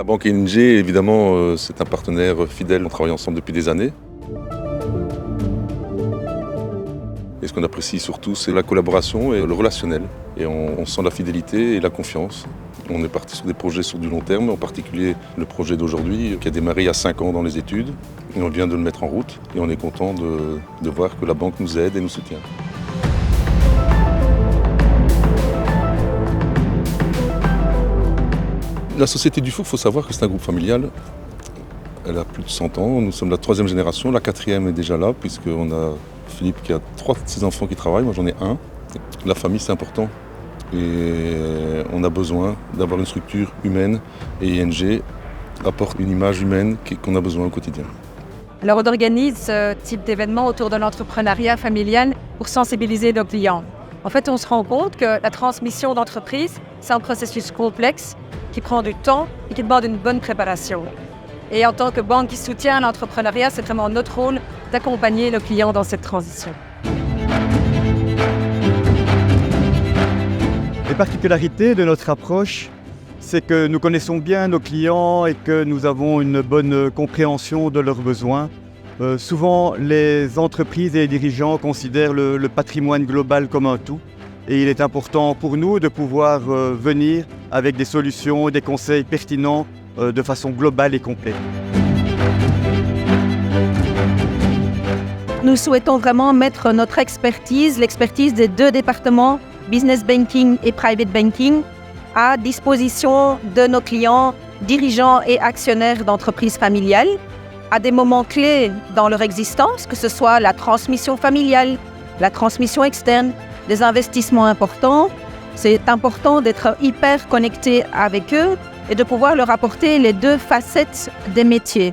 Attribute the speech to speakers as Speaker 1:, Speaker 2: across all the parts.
Speaker 1: banque ING, évidemment, c'est un partenaire fidèle. On travaille ensemble depuis des années. Et ce qu'on apprécie surtout, c'est la collaboration et le relationnel. Et on sent la fidélité et la confiance. On est parti sur des projets sur du long terme, en particulier le projet d'aujourd'hui qui a démarré il y a 5 ans dans les études. Et on vient de le mettre en route et on est content de voir que la banque nous aide et nous soutient. La Société du Four, il faut savoir que c'est un groupe familial. Elle a plus de 100 ans, nous sommes la 3e génération, la 4e est déjà là, puisqu'on a Philippe qui a 3 de ses enfants qui travaillent, moi j'en ai un. La famille c'est important et on a besoin d'avoir une structure humaine et ING apporte une image humaine qu'on a besoin au quotidien.
Speaker 2: Alors on organise ce type d'événement autour de l'entrepreneuriat familial pour sensibiliser nos clients. En fait, on se rend compte que la transmission d'entreprise, c'est un processus complexe qui prend du temps et qui demande une bonne préparation. Et en tant que banque qui soutient l'entrepreneuriat, c'est vraiment notre rôle d'accompagner nos clients dans cette transition.
Speaker 3: Les particularités de notre approche, c'est que nous connaissons bien nos clients et que nous avons une bonne compréhension de leurs besoins. Souvent, les entreprises et les dirigeants considèrent le patrimoine global comme un tout. Et il est important pour nous de pouvoir venir avec des solutions, des conseils pertinents de façon globale et complète.
Speaker 2: Nous souhaitons vraiment mettre notre expertise, l'expertise des 2 départements, Business Banking et Private Banking, à disposition de nos clients, dirigeants et actionnaires d'entreprises familiales, à des moments clés dans leur existence, que ce soit la transmission familiale, la transmission externe, des investissements importants. C'est important d'être hyper connecté avec eux et de pouvoir leur apporter les 2 facettes des métiers.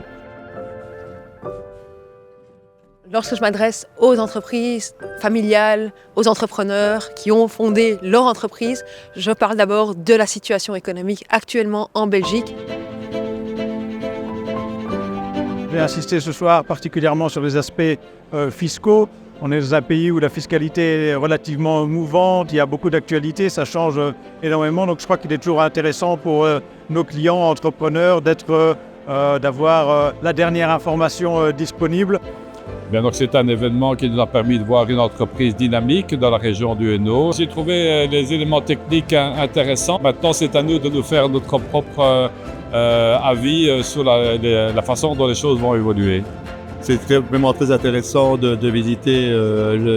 Speaker 4: Lorsque je m'adresse aux entreprises familiales, aux entrepreneurs qui ont fondé leur entreprise, je parle d'abord de la situation économique actuellement en Belgique.
Speaker 5: Je vais insister ce soir particulièrement sur les aspects fiscaux. On est dans un pays où la fiscalité est relativement mouvante, il y a beaucoup d'actualités, ça change énormément. Donc je crois qu'il est toujours intéressant pour nos clients, entrepreneurs, d'avoir la dernière information disponible.
Speaker 6: Bien, donc c'est un événement qui nous a permis de voir une entreprise dynamique dans la région du Hainaut. J'ai trouvé les éléments techniques intéressants. Maintenant, c'est à nous de nous faire notre propre avis sur la façon dont les choses vont évoluer.
Speaker 7: C'est vraiment très intéressant de visiter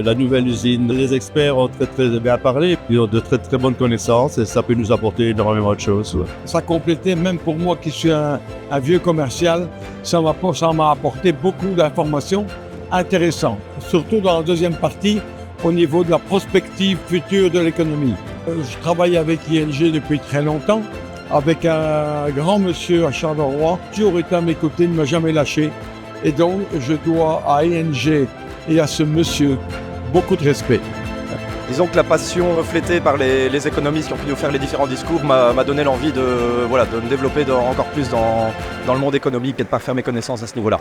Speaker 7: la nouvelle usine. Les experts ont très bien parlé, ils ont de très bonnes connaissances et ça peut nous apporter énormément de choses.
Speaker 8: Ça a complété, même pour moi qui suis un vieux commercial, ça m'a apporté beaucoup d'informations intéressantes, surtout dans la deuxième partie au niveau de la prospective future de l'économie. Je travaille avec ING depuis très longtemps, avec un grand monsieur à Charleroi, toujours été à mes côtés, ne m'a jamais lâché. Et donc, je dois à ING et à ce monsieur beaucoup de respect.
Speaker 3: Disons que la passion reflétée par les économistes qui ont pu nous faire les différents discours m'a donné l'envie de me développer encore plus dans le monde économique et de parfaire mes connaissances à ce niveau-là.